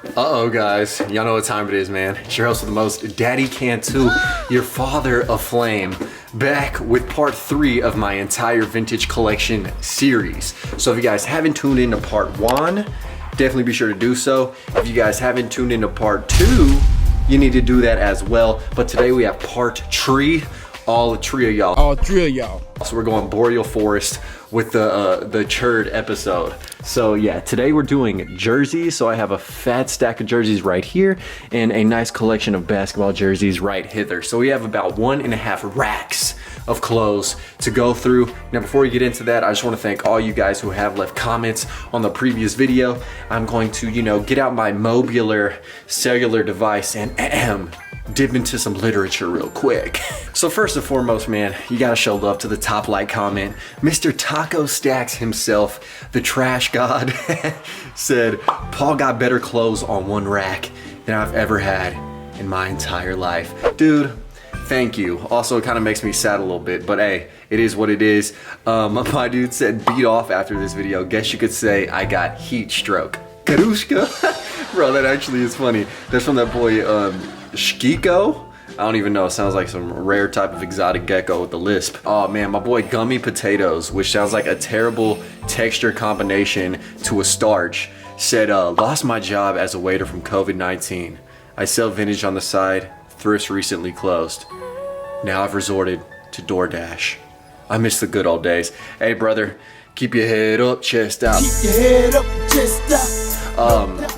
Uh-oh, guys. Y'all know what time it is, man. It's your host with the most, Daddy Cantu, your father of flame, back with part 3 of my entire vintage collection series. So if you guys haven't tuned in to part 1, definitely be sure to do so. If you guys haven't tuned in to part 2, you need to do that as well. But today we have part 3, all 3 of y'all. All 3 of y'all. So we're going Boreal Forest with the churd episode. So yeah, today we're doing jerseys. So I have a fat stack of jerseys right here and a nice collection of basketball jerseys right hither. So we have about 1.5 racks of clothes to go through. Now before we get into that, I just want to thank all you guys who have left comments on the previous video. I'm going to, get out my mobular cellular device and dip into some literature real quick. So first and foremost, man, you gotta show love to the top like comment. Mr. Taco Stacks himself, the trash god, said, Paul got better clothes on one rack than I've ever had in my entire life. Dude, thank you. Also, it kind of makes me sad a little bit, but hey, it is what it is. My dude said beat off after this video. Guess you could say I got heat stroke. Karushka? Bro, that actually is funny. That's from that boy, Shkiko? I don't even know. It sounds like some rare type of exotic gecko with a lisp. Oh man, my boy Gummy Potatoes, which sounds like a terrible texture combination to a starch, said, lost my job as a waiter from COVID-19. I sell vintage on the side. Thrifts recently closed. Now I've resorted to DoorDash. I miss the good old days. Hey brother, keep your head up, chest out. Keep your head up, chest out.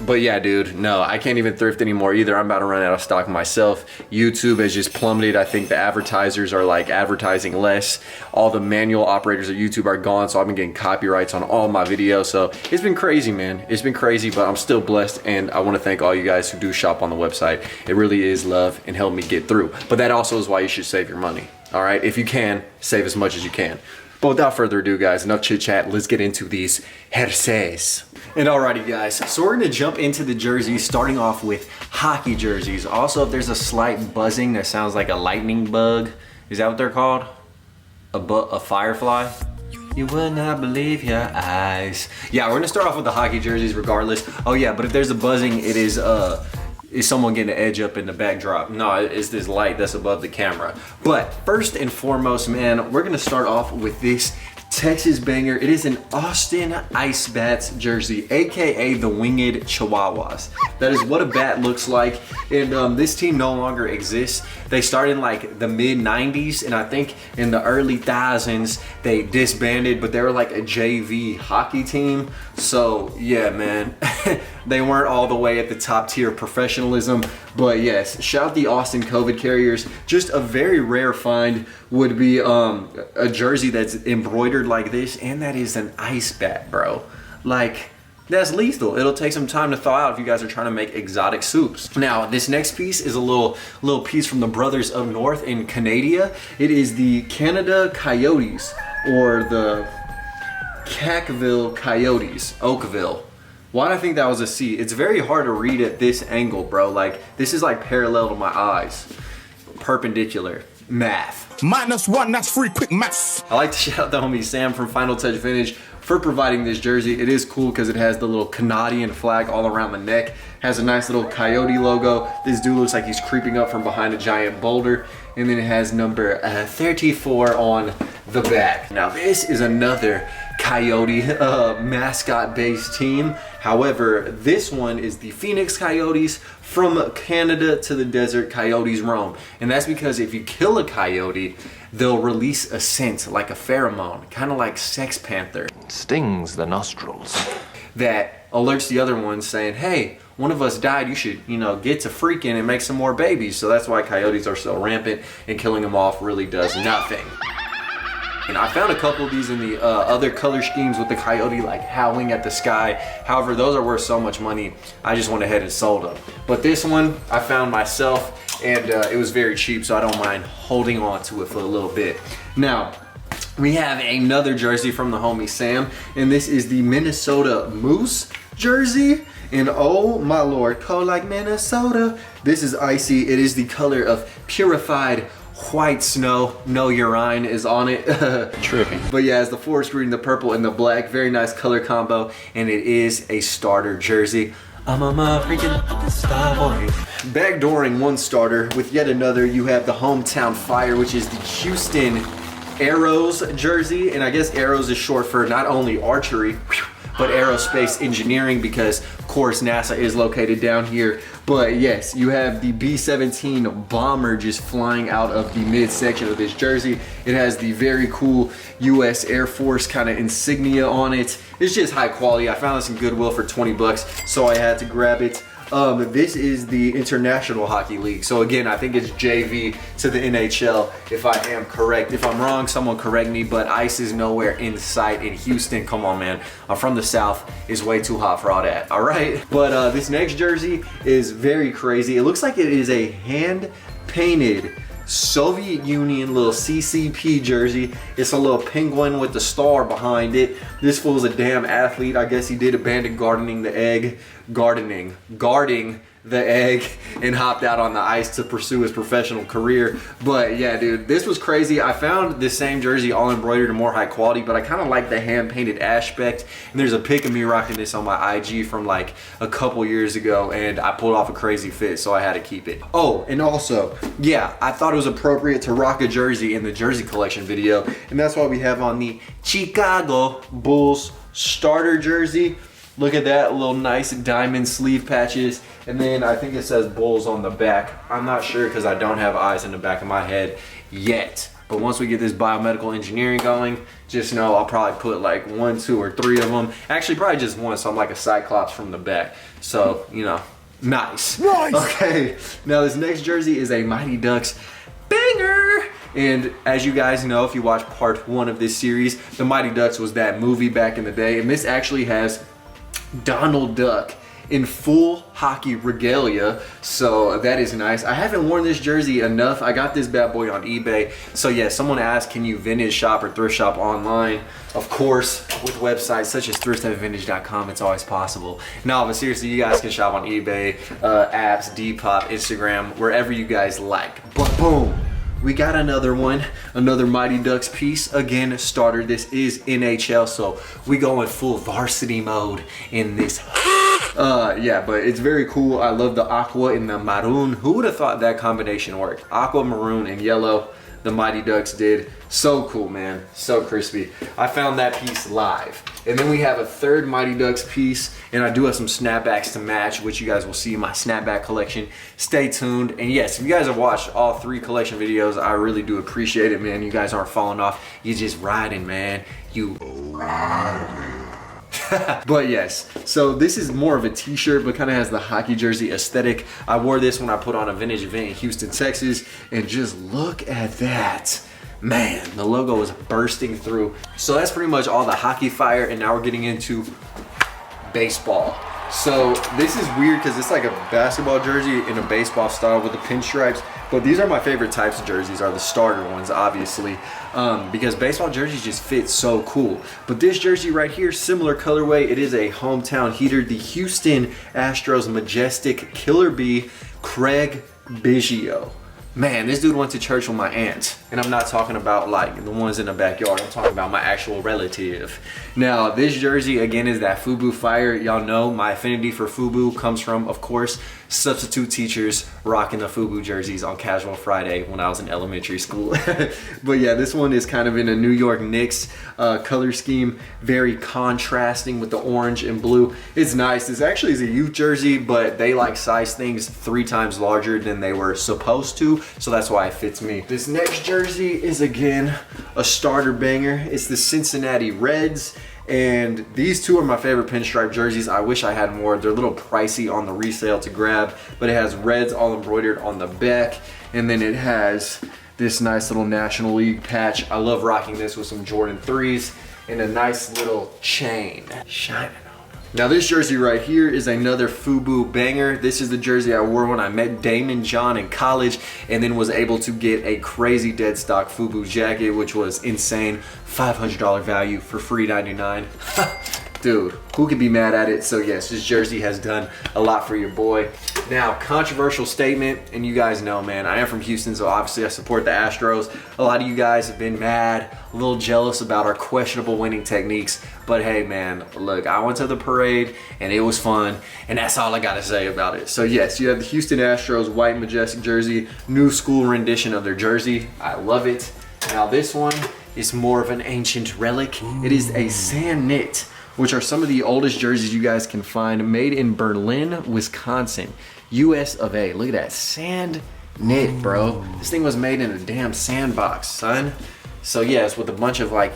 But yeah, dude, no, I can't even thrift anymore either. I'm about to run out of stock myself. YouTube has just plummeted. I think the advertisers are like advertising less. All the manual operators of YouTube are gone, so I've been getting copyrights on all my videos. So it's been crazy, man. It's been crazy, but I'm still blessed, and I want to thank all you guys who do shop on the website. It really is love and helped me get through. But that also is why you should save your money. All right, if you can, save as much as you can. But without further ado, guys, enough chit chat. Let's get into these jerseys. And alrighty, guys, so we're gonna jump into the jerseys, starting off with hockey jerseys. Also, if there's a slight buzzing that sounds like a lightning bug, is that what they're called? A firefly? You would not believe your eyes. Yeah, we're gonna start off with the hockey jerseys regardless. Oh yeah, but if there's a buzzing, it is someone getting an edge up in the backdrop. No, it's this light that's above the camera. But first and foremost, man, we're gonna start off with this Texas banger. It is an Austin Ice Bats jersey, aka the Winged Chihuahuas. That is what a bat looks like. And this team no longer exists. They started in like the mid 90s, and I think in the early thousands they disbanded, but they were like a JV hockey team. So yeah, man, they weren't all the way at the top tier of professionalism. But yes, shout out the Austin COVID carriers. Just a very rare find would be a jersey that's embroidered like this, and that is an ice bat, bro. Like, that's lethal. It'll take some time to thaw out if you guys are trying to make exotic soups. Now, this next piece is a little piece from the Brothers of North in Canada. It is the Canada Coyotes, or the Cackville Coyotes, Oakville. Why do I think that was a C? It's very hard to read at this angle, bro. Like, this is like parallel to my eyes. Perpendicular. Math. -1, that's free, quick maths. I like to shout out the homie Sam from Final Touch Vintage for providing this jersey. It is cool because it has the little Canadian flag all around the neck. Has a nice little coyote logo. This dude looks like he's creeping up from behind a giant boulder. And then it has number 34 on the back. Now this is another Coyote mascot based team. However, this one is the Phoenix Coyotes. From Canada to the desert, coyotes roam. And that's because if you kill a coyote, they'll release a scent like a pheromone, kind of like Sex Panther. Stings the nostrils. That alerts the other ones saying, hey, one of us died, you should, get to freaking and make some more babies. So that's why coyotes are so rampant, and killing them off really does nothing. And I found a couple of these in the other color schemes with the coyote like howling at the sky. However, those are worth so much money, I just went ahead and sold them. But this one I found myself, and it was very cheap, so I don't mind holding on to it for a little bit. Now, we have another jersey from the homie Sam, and this is the Minnesota Moose jersey. And oh my lord, cold like Minnesota. This is icy. It is the color of purified white snow. No urine is on it. Tripping. But yeah, it's the forest green, the purple, and the black. Very nice color combo, and it is a starter jersey. I'm a freaking star boy. Backdooring one starter with yet another, you have the Hometown Fire, which is the Houston Arrows jersey. And I guess Arrows is short for not only archery, but aerospace engineering, because of course NASA is located down here. But yes, you have the B-17 bomber just flying out of the midsection of this jersey. It has the very cool US Air Force kind of insignia on it. It's just high quality. I found this in Goodwill for 20 bucks, so I had to grab it. This is the International Hockey League. So again, I think it's JV to the NHL, if I am correct. If I'm wrong, someone correct me, but ice is nowhere in sight in Houston. Come on, man. I'm from the South. It's way too hot for all that, all right? But this next jersey is very crazy. It looks like it is a hand-painted Soviet Union little CCP jersey. It's a little penguin with the star behind it. This fool's a damn athlete. I guess he did abandon guarding the egg and hopped out on the ice to pursue his professional career. But yeah, dude, this was crazy. I found this same jersey all embroidered and more high quality, but I kind of like the hand painted aspect. And there's a pic of me rocking this on my IG from like a couple years ago, and I pulled off a crazy fit, so I had to keep it. Oh, and also, yeah, I thought it was appropriate to rock a jersey in the jersey collection video, and that's why we have on the Chicago Bulls starter jersey. Look at that, little nice diamond sleeve patches. And then I think it says Bulls on the back. I'm not sure because I don't have eyes in the back of my head yet. But once we get this biomedical engineering going, just know I'll probably put like 1, 2, or 3 of them. Actually, probably just one, so I'm like a Cyclops from the back. So, you know, nice. Okay, now this next jersey is a Mighty Ducks banger. And as you guys know, if you watched part 1 of this series, the Mighty Ducks was that movie back in the day. And this actually has Donald Duck in full hockey regalia, so that is nice. I haven't worn this jersey enough. I got this bad boy on eBay. So yeah, someone asked, can you vintage shop or thrift shop online? Of course, with websites such as thriftheavyvintage.com, it's always possible. No, but seriously, you guys can shop on eBay, apps, Depop, Instagram, wherever you guys like. But boom, we got another one, another Mighty Ducks piece. Again, starter. This is NHL, so we go in full varsity mode in this. Yeah, but it's very cool. I love the aqua and the maroon. Who would have thought that combination worked? Aqua, maroon, and yellow. The Mighty Ducks did. So cool, man. So crispy. I found that piece live. And then we have a third Mighty Ducks piece, and I do have some snapbacks to match, which you guys will see in my snapback collection. Stay tuned. And yes, if you guys have watched all 3 collection videos, I really do appreciate it, man. You guys aren't falling off. You just riding, man. You riding. But yes, so this is more of a t-shirt, but kind of has the hockey jersey aesthetic. I wore this when I put on a vintage event in Houston, Texas, and just look at that. Man, the logo is bursting through. So that's pretty much all the hockey fire, and now we're getting into baseball. So this is weird because it's like a basketball jersey in a baseball style with the pinstripes. But these are my favorite types of jerseys, are the starter ones, obviously, because baseball jerseys just fit so cool. But this jersey right here, similar colorway, it is a hometown heater, the Houston Astros Majestic Killer Bee, Craig Biggio. Man, this dude went to church with my aunt. And I'm not talking about like the ones in the backyard. I'm talking about my actual relative. Now, this jersey, again, is that FUBU fire. Y'all know my affinity for FUBU comes from, of course, substitute teachers rocking the FUBU jerseys on Casual Friday when I was in elementary school. But yeah, this one is kind of in a New York Knicks color scheme. Very contrasting with the orange and blue. It's nice. This actually is a youth jersey, but they like size things 3 times larger than they were supposed to. So that's why it fits me. This next jersey is again a starter banger. It's the Cincinnati Reds. And these 2 are my favorite pinstripe jerseys. I wish I had more. They're a little pricey on the resale to grab, but it has Reds all embroidered on the back. And then it has this nice little National League patch. I love rocking this with some Jordan 3s and a nice little chain shining on. Now this jersey right here is another FUBU banger. This is the jersey I wore when I met Damon John in college, and then was able to get a crazy dead stock FUBU jacket, which was insane. $500 value for free $99. dude, who could be mad at it? So yes, this jersey has done a lot for your boy. Now, controversial statement, and you guys know, man, I am from Houston, so obviously I support the Astros. A lot of you guys have been mad, a little jealous about our questionable winning techniques, but hey, man, look, I went to the parade, and it was fun, and that's all I gotta say about it. So yes, you have the Houston Astros white majestic jersey, new school rendition of their jersey. I love it. Now this one is more of an ancient relic. It is a sand knit, which are some of the oldest jerseys you guys can find, made in Berlin, Wisconsin, US of A. Look at that, sand knit, bro. This thing was made in a damn sandbox, son. So yeah, it's with a bunch of like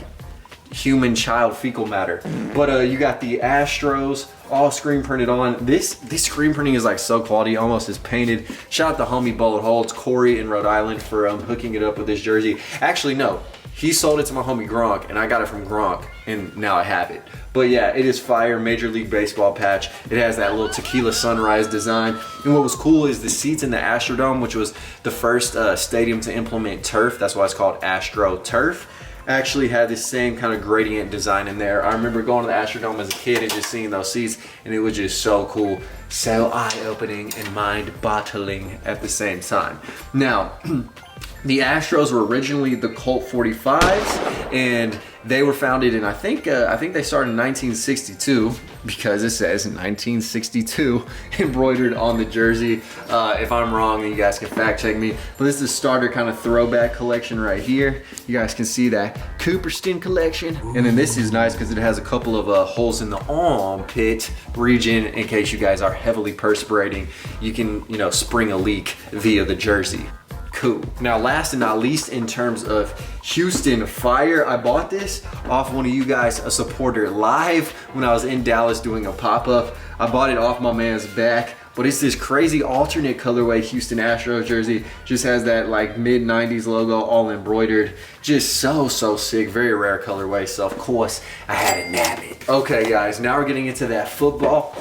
human child fecal matter. But you got the Astros all screen printed on. This screen printing is like so quality, almost as painted. Shout out to homie Bullet Holds, Corey in Rhode Island for hooking it up with this jersey. Actually, no. He sold it to my homie Gronk, and I got it from Gronk, and now I have it. But yeah, it is fire, Major League Baseball patch. It has that little tequila sunrise design. And what was cool is the seats in the Astrodome, which was the first stadium to implement turf. That's why it's called Astro Turf. Actually had this same kind of gradient design in there. I remember going to the Astrodome as a kid and just seeing those seats, and it was just so cool, so eye-opening and mind-boggling at the same time. Now, the Astros were originally the Colt 45s, and they were founded in, I think they started in 1962, because it says 1962 embroidered on the jersey. If I'm wrong, then you guys can fact check me. But this is the starter kind of throwback collection right here. You guys can see that Cooperston collection. And then this is nice because it has a couple of holes in the armpit region in case you guys are heavily perspirating. You can, you know, spring a leak via the jersey. Cool. Now, last and not least, in terms of Houston fire, I bought this off one of you guys, a supporter, live when I was in Dallas doing a pop-up. I bought it off my man's back, but it's this crazy alternate colorway Houston Astros jersey. Just has that like mid-90s logo all embroidered. Just so sick. Very rare colorway, so of course I had to nab it. Okay, guys, now we're getting into that football.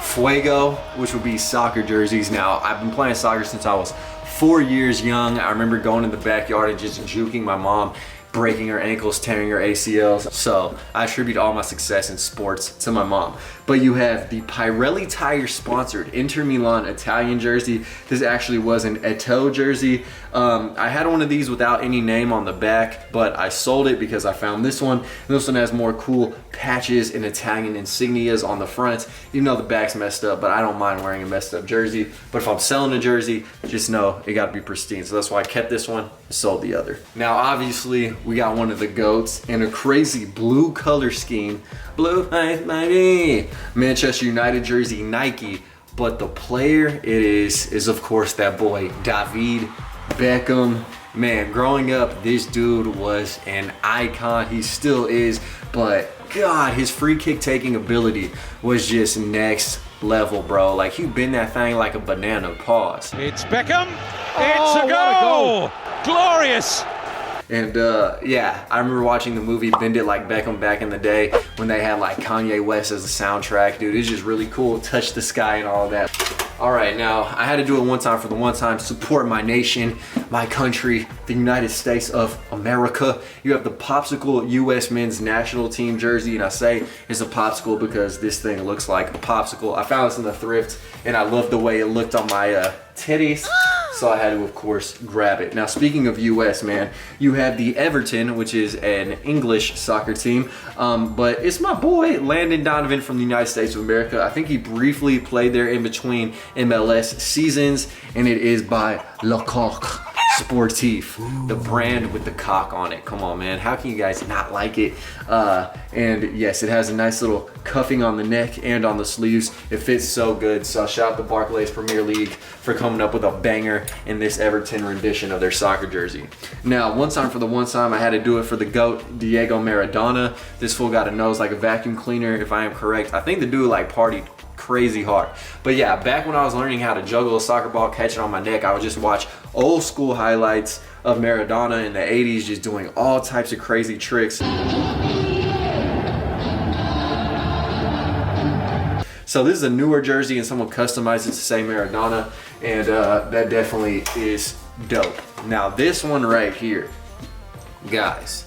Fuego, which would be soccer jerseys. Now, I've been playing soccer since I was 4 years young. I remember going in the backyard and just juking my mom, breaking her ankles, tearing her ACLs. So I attribute all my success in sports to my mom. But you have the Pirelli Tire sponsored Inter Milan Italian jersey. This actually was an Eto'o jersey. I had one of these without any name on the back, but I sold it because I found this one. And this one has more cool patches and Italian insignias on the front, even though the back's messed up, but I don't mind wearing a messed up jersey. But if I'm selling a jersey, just know it gotta be pristine. So that's why I kept this one and sold the other. Now, obviously, we got one of the GOATs in a crazy blue color scheme. Blue, baby. Manchester United jersey, Nike. But the player it is of course that boy, David Beckham. Man, growing up, this dude was an icon. He still is, but God, his free kick taking ability was just next level, bro. Like, he bend that thing like a banana. Pause. It's Beckham. It's a goal. Glorious. And yeah, I remember watching the movie Bend It Like Beckham back in the day when they had like Kanye West as the soundtrack. Dude, it's just really cool. Touch the sky and all that. All right, now I had to do it one time for the one time. Support my nation, my country, the United States of America. You have the Popsicle US men's national team jersey, and I say it's a popsicle because this thing looks like a popsicle. I found this in the thrift, and I loved the way it looked on my titties. So I had to, of course, grab it. Now, speaking of US, man, you have the Everton, which is an English soccer team, but it's my boy, Landon Donovan from the United States of America. I think he briefly played there in between MLS seasons, and it is by Le Coq Sportif, the brand with the cock on it. Come on, man. How can you guys not like it? And yes, it has a nice little cuffing on the neck and on the sleeves. It fits so good. So shout out to Barclays Premier League for coming up with a banger in this Everton rendition of their soccer jersey. Now, one time for the one time, I had to do it for the GOAT, Diego Maradona. This fool got a nose like a vacuum cleaner, if I am correct. I think the dude like partied crazy hard. But yeah, back when I was learning how to juggle a soccer ball, catch it on my neck, I would just watch old school highlights of Maradona in the 80s just doing all types of crazy tricks. So this is a newer jersey and someone customized it to say Maradona, and that definitely is dope. Now this one right here, guys,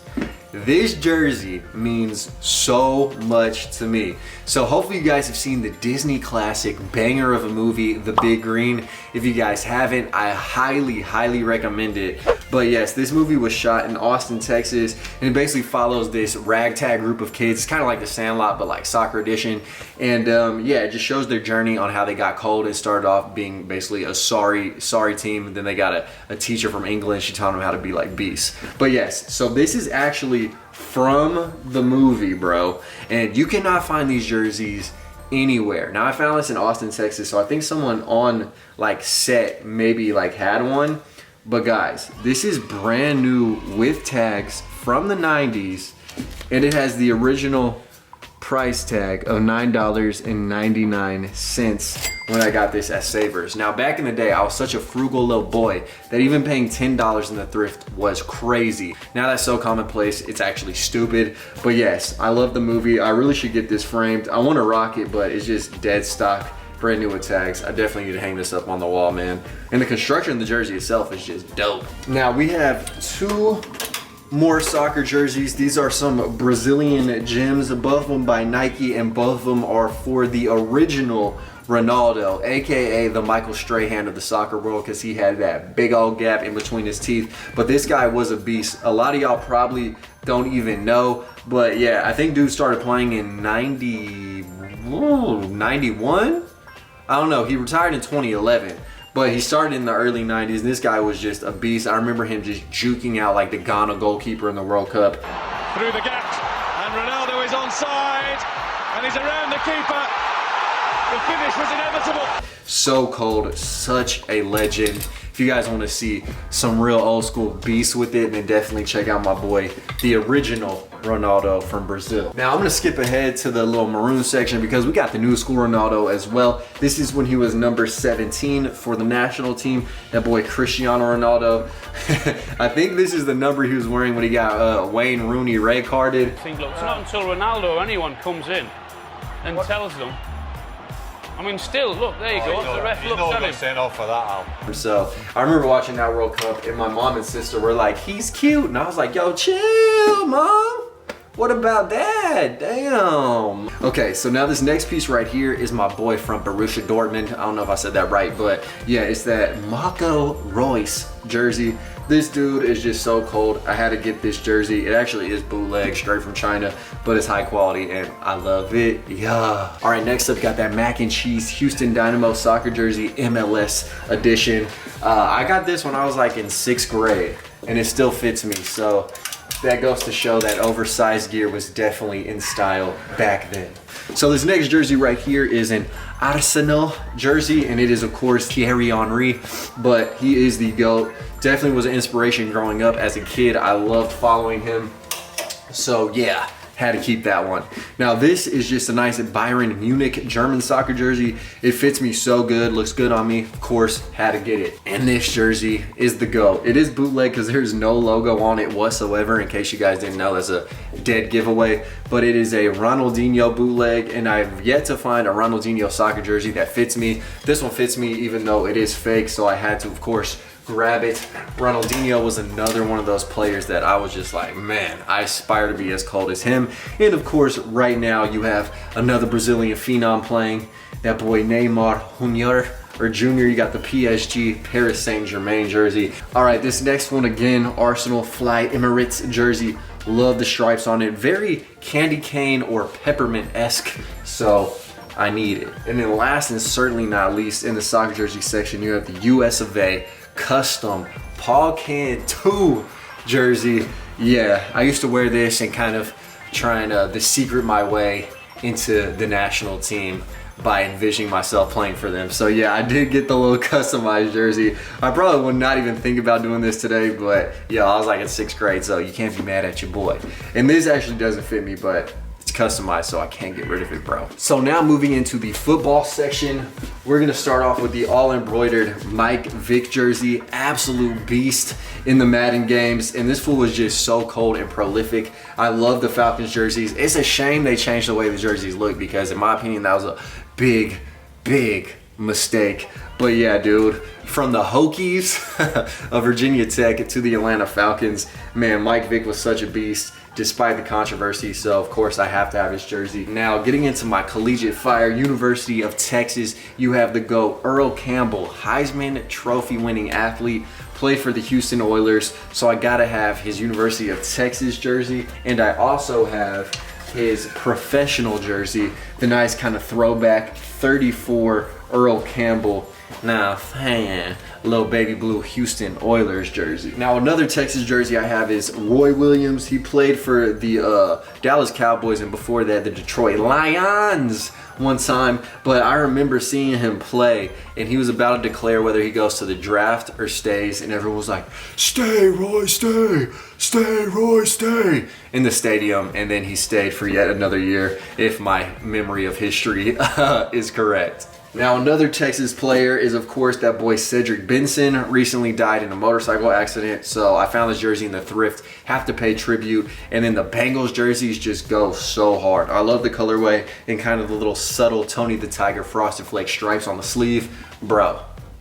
This jersey means so much to me. So hopefully you guys have seen the Disney classic banger of a movie, The Big Green. If you guys haven't, I highly recommend it. But yes, this movie was shot in Austin, Texas, and it basically follows this ragtag group of kids. It's kind of like The Sandlot, but like soccer edition. And yeah, it just shows their journey on how they got cold. It started off being basically a sorry team. Then they got a teacher from England. She taught them how to be like beasts. But yes, so this is actually from the movie, bro. And you cannot find these jerseys anywhere. Now I found this in Austin, Texas, so I think someone on like set maybe like had one. But guys, this is brand new with tags from the 90s, and it has the original price tag of $9.99 when I got this at Savers. Now back in the day, I was such a frugal little boy that even paying $10 in the thrift was crazy. Now that's so commonplace, it's actually stupid. But yes, I love the movie. I really should get this framed. I want to rock it, but it's just dead stock, brand new with tags. I definitely need to hang this up on the wall, man. And the construction of the jersey itself is just dope. Now we have two more soccer jerseys. These are some Brazilian gems, both of them by Nike, and both of them are for the original Ronaldo, aka the Michael Strahan of the soccer world, because he had that big old gap in between his teeth. But this guy was a beast. A lot of y'all probably don't even know, but yeah, I think dude started playing in 91. I don't know, he retired in 2011. But he started in the early 90s, and this guy was just a beast. I remember him just juking out like the Ghana goalkeeper in the World Cup. Through the gap, and Ronaldo is onside, and he's around the keeper. The finish was inevitable. So cold, such a legend. If you guys want to see some real old school beasts with it, then definitely check out my boy, the original Ronaldo from Brazil. Now I'm gonna skip ahead to the little maroon section because we got the new school Ronaldo as well. This is when he was number 17 for the national team. That boy Cristiano Ronaldo. I think this is the number he was wearing when he got Wayne Rooney red carded. I think, look, it's not until Ronaldo or anyone comes in and tells them. I mean, still, look, there you go. The ref looks at him. Sent off for that, Al. So I remember watching that World Cup, and my mom and sister were like, "He's cute," and I was like, "Yo, chill, mom. What about that? Damn." Okay, so now this next piece right here is my boy from Borussia Dortmund. I don't know if I said that right, but yeah, it's that Marco Reus jersey. This dude is just so cold. I had to get this jersey. It actually is bootleg, straight from China, but it's high quality and I love it. Yeah. All right, next up, got that mac and cheese Houston Dynamo soccer jersey, MLS edition. I got this when I was like in 6th grade, and it still fits me. So that goes to show that oversized gear was definitely in style back then. So this next jersey right here is an Arsenal jersey, and it is of course Thierry Onry, but he is the GOAT. Definitely was an inspiration growing up as a kid. I loved following him. So yeah, had to keep that one. Now this is just a nice Bayern Munich German soccer jersey. It fits me so good, looks good on me. Of course, had to get it. And this jersey is the GOAT. It is bootleg because there's no logo on it whatsoever. In case you guys didn't know, that's a dead giveaway. But it is a Ronaldinho bootleg, and I've yet to find a Ronaldinho soccer jersey that fits me. This one fits me even though it is fake, so I had to, of course, grab it. Ronaldinho was another one of those players that I was just like, man, I aspire to be as cold as him. And of course, right now you have another Brazilian phenom playing, that boy Neymar Jr. You got the PSG Paris Saint-Germain jersey. All right, this next one again, Arsenal Fly Emirates jersey. Love the stripes on it. Very candy cane or peppermint-esque, so I need it. And then last and certainly not least, in the soccer jersey section, you have the US of A custom Paul Cantu jersey. Yeah, I used to wear this and kind of trying to secret my way into the national team by envisioning myself playing for them. So yeah, I did get the little customized jersey. I probably would not even think about doing this today, but yeah, I was like in 6th grade, so you can't be mad at your boy. And this actually doesn't fit me, but it's customized, so I can't get rid of it, bro. So now moving into the football section, we're gonna start off with the all embroidered Mike Vick jersey. Absolute beast in the Madden games, and this fool was just so cold and prolific. I love the Falcons jerseys. It's a shame they changed the way the jerseys look, because in my opinion, that was a big mistake. But yeah, dude, from the Hokies of Virginia Tech to the Atlanta Falcons, man, Mike Vick was such a beast. despite the controversy. So of course I have to have his jersey. Now getting into my collegiate fire, University of Texas, you have the GOAT, Earl Campbell, Heisman Trophy winning athlete, played for the Houston Oilers. So I gotta have his University of Texas jersey. And I also have his professional jersey, the nice kind of throwback 34 Earl Campbell. Now, fan, little baby blue Houston Oilers jersey. Now, another Texas jersey I have is Roy Williams. He played for the Dallas Cowboys and before that the Detroit Lions one time. But I remember seeing him play and he was about to declare whether he goes to the draft or stays, and everyone was like, "Stay, Roy, stay. Stay, Roy, stay," in the stadium. And then he stayed for yet another year, if my memory of history is correct. Now, another Texas player is, of course, that boy Cedric Benson. Recently died in a motorcycle accident, so I found this jersey in the thrift. Have to pay tribute. And then the Bengals jerseys just go so hard. I love the colorway and kind of the little subtle Tony the Tiger Frosted Flake stripes on the sleeve. Bro,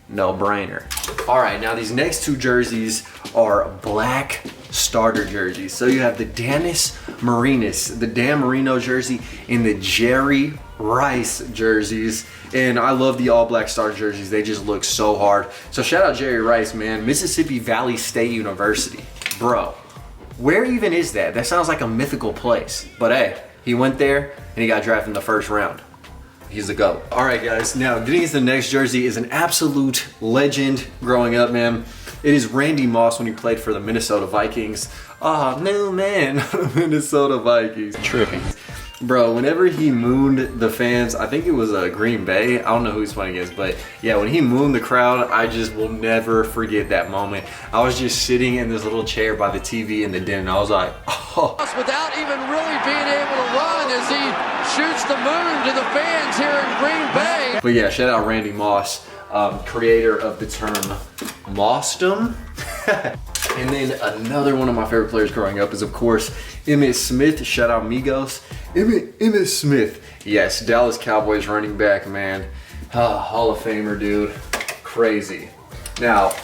no brainer. All right, now these next two jerseys are black starter jerseys. So you have the Danis Marinas, the Dan Marino jersey, and the Jerry Rice jerseys. And I love the all black starter jerseys. They just look so hard. So shout out Jerry Rice, man. Mississippi Valley State University. Bro, where even is that? That sounds like a mythical place. But hey, he went there and he got drafted in the first round. He's the GOAT. All right, guys. Now, getting into the next jersey is an absolute legend growing up, man. It is Randy Moss when he played for the Minnesota Vikings. Oh, no, man. Minnesota Vikings. Tripping. Bro, whenever he mooned the fans, I think it was Green Bay. I don't know who he's playing against, but yeah, when he mooned the crowd, I just will never forget that moment. I was just sitting in this little chair by the TV in the den, and I was like, oh. Without even really being able to run as he shoots the moon to the fans here in Green Bay. But yeah, shout out Randy Moss, creator of the term Mossdom. And then another one of my favorite players growing up is, of course, Emmitt Smith. Shout out Migos. Emmitt Smith. Yes, Dallas Cowboys running back, man. Hall of Famer, dude. Crazy. Now,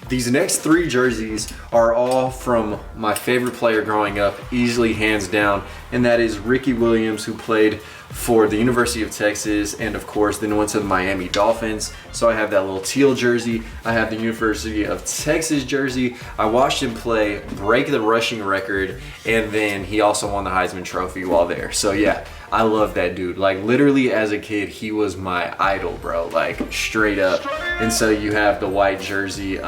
these next three jerseys are all from my favorite player growing up, easily hands down, and that is Ricky Williams, who played for the University of Texas and of course then went to the Miami Dolphins. So I have that little teal jersey. I have the University of Texas jersey. I watched him play, break the rushing record, and then he also won the Heisman Trophy while there. So yeah, I love that dude. Like literally as a kid, he was my idol, bro, like straight up. And so you have the white jersey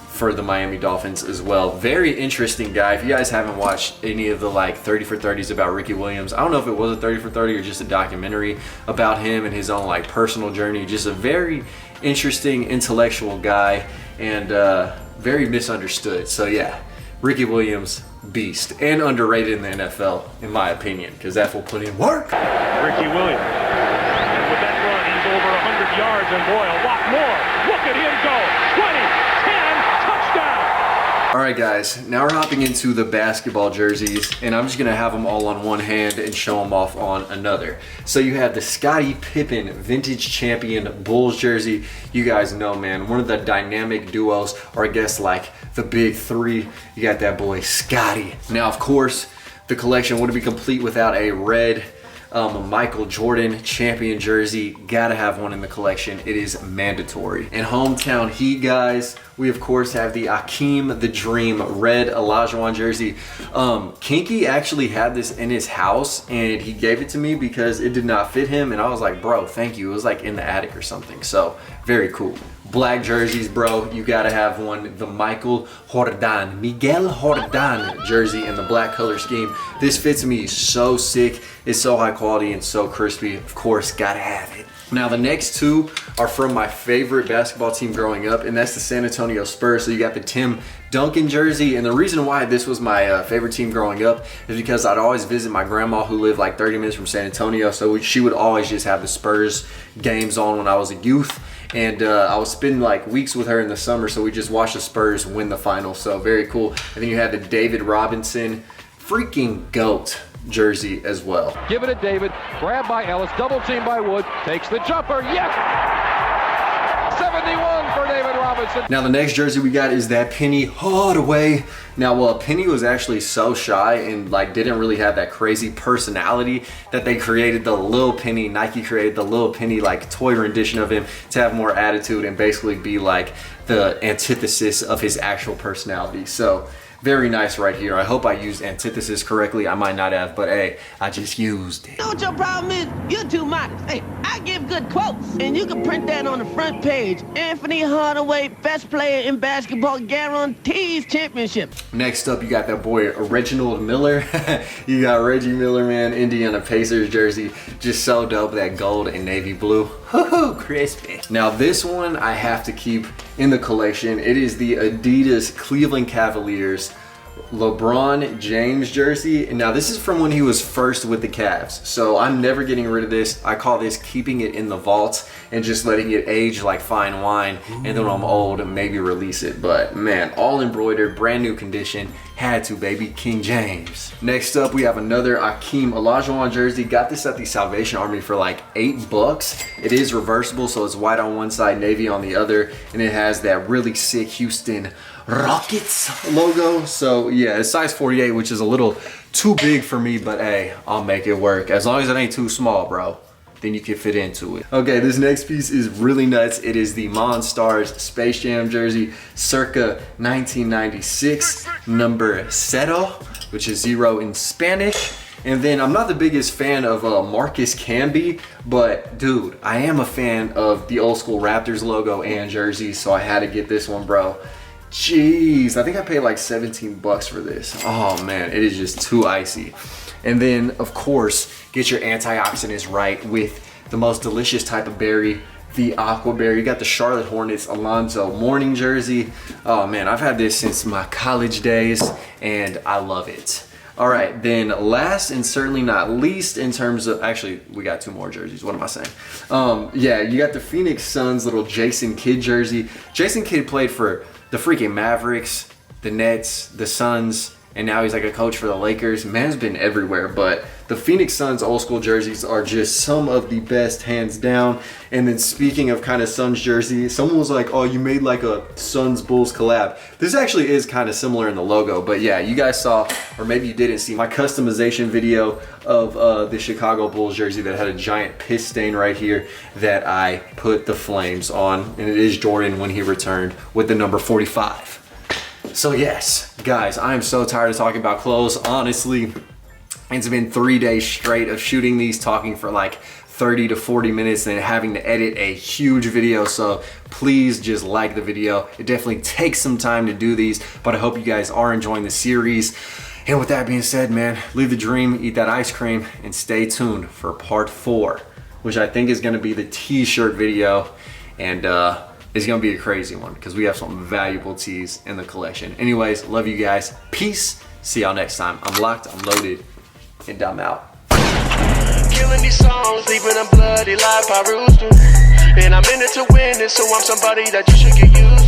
for the Miami Dolphins as well. Very interesting guy. If you guys haven't watched any of the like 30 for 30s about Ricky Williams, I don't know if it was a 30 for 30 or just a documentary about him and his own like personal journey. Just a very interesting intellectual guy and very misunderstood. So yeah, Ricky Williams, beast and underrated in the NFL in my opinion, because that will put in work. Ricky Williams. And with that run, he's over 100 yards, and boy, a lot more. Look at him go. 20, 10, touchdown. All right, guys, now we're hopping into the basketball jerseys, and I'm just gonna have them all on one hand and show them off on another. So you have the Scottie Pippen Vintage Champion Bulls jersey. You guys know, man, one of the dynamic duos, or I guess like the big three. You got that boy Scottie. Now, of course, the collection wouldn't be complete without a red Michael Jordan champion jersey. Gotta have one in the collection. It is mandatory. And hometown Heat, guys, we of course have the Akeem the Dream red Olajuwon jersey. Kinky actually had this in his house and he gave it to me because it did not fit him, and I was like, bro, thank you. It was like in the attic or something. So very cool. Black jerseys, bro, you gotta have one. The Miguel Jordan jersey in the black color scheme. This fits me so sick. It's so high quality and so crispy. Of course, gotta have it. Now, the next two are from my favorite basketball team growing up, and that's the San Antonio Spurs. So you got the Tim Duncan jersey, and the reason why this was my favorite team growing up is because I'd always visit my grandma who lived like 30 minutes from San Antonio, so she would always just have the Spurs games on when I was a youth. And I was spending like weeks with her in the summer, so we just watched the Spurs win the final. So very cool. And then you have the David Robinson freaking GOAT jersey as well. Give it to David, grabbed by Ellis, double team by Wood, takes the jumper, yes! 71 for David Robinson. Now the next jersey we got is that Penny Hardaway. Now, well, Penny was actually so shy and like didn't really have that crazy personality that they created the Lil Penny. Nike created the Lil Penny like toy rendition of him to have more attitude and basically be like the antithesis of his actual personality. So very nice right here. I hope I used antithesis correctly. I might not have, but hey, I just used it. You know what your problem is? You're too modest. Hey, I give good quotes, and you can print that on the front page. Anthony Hardaway, best player in basketball, guarantees championship. Next up, you got that boy Reginald Miller. You got Reggie Miller, man, Indiana Pacers jersey. Just so dope, that gold and navy blue. Hoo-hoo, crispy. Now this one I have to keep in the collection. It is the Adidas Cleveland Cavaliers LeBron James jersey. And now this is from when he was first with the Cavs. So I'm never getting rid of this. I call this keeping it in the vault and just letting it age like fine wine. And then when I'm old, maybe release it. But man, all embroidered, brand new condition. Had to, baby. King James. Next up, we have another Akeem Olajuwon jersey. Got this at the Salvation Army for like $8. It is reversible, so it's white on one side, navy on the other. And it has that really sick Houston Rockets logo. So yeah, it's size 48, which is a little too big for me, but hey, I'll make it work. As long as it ain't too small, bro, then you can fit into it. Okay, this next piece is really nuts. It is the Monstars Space Jam jersey, circa 1996, number 0, which is 0 in Spanish. And then I'm not the biggest fan of Marcus Camby, but dude, I am a fan of the old school Raptors logo and jersey, so I had to get this one, bro. Jeez, I think I paid like 17 bucks for this. Oh man, it is just too icy. And then of course, get your antioxidants right with the most delicious type of berry, the aqua berry. You got the Charlotte Hornets Alonzo Mourning jersey. Oh man, I've had this since my college days and I love it. All right, then last and certainly not least in terms of, actually, we got 2 more jerseys. What am I saying? Yeah, you got the Phoenix Suns little Jason Kidd jersey. Jason Kidd played for the freaking Mavericks, the Nets, the Suns, and now he's like a coach for the Lakers. Man's been everywhere, but the Phoenix Suns old school jerseys are just some of the best, hands down. And then speaking of kind of Suns jersey, someone was like, oh, you made like a Suns Bulls collab. This actually is kind of similar in the logo, but yeah, you guys saw, or maybe you didn't see, my customization video of the Chicago Bulls jersey that had a giant piss stain right here that I put the flames on, and it is Jordan when he returned with the number 45. So yes, guys, I am so tired of talking about clothes. Honestly, it's been 3 days straight of shooting these, talking for like 30 to 40 minutes and having to edit a huge video. So please just like the video. It definitely takes some time to do these, but I hope you guys are enjoying the series. And with that being said, man, live the dream, eat that ice cream, and stay tuned for part 4, which I think is gonna be the t-shirt video. And it's gonna be a crazy one because we have some valuable tees in the collection. Anyways, love you guys. Peace. See y'all next time. I'm locked, I'm loaded, and I'm out. Killing these songs, leaving a bloody life I roost to. And I'm in it to win it, so I'm somebody that you should get used to.